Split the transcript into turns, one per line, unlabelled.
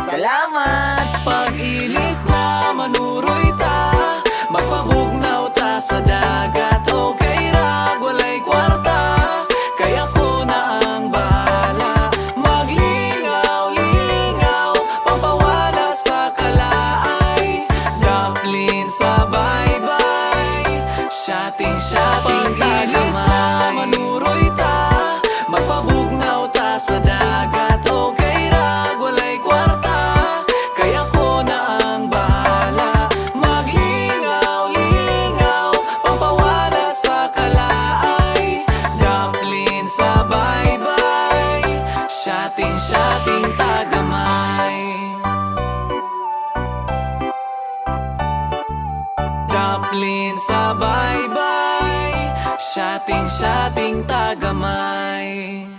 Salamat!
Pag-ilis na manuroy ta, magpabugnaw ta sa dagat. Okay ra, walay kwarta, kaya ko na ang bahala. Maglingaw-lingaw, pampawala sa kalaay. Dumpling sa bye-bye, shotting pag-ilis na manuroy ta, magpabugnaw ta sa dagat. Okay ra, walay kwarta, kaya ko na ang bahala. Maglingaw-lingaw, pampawala sa kalaay. Dumpling sa bye-bye, shotting tagamay. Dumpling sa bye-bye, shotting tagamay.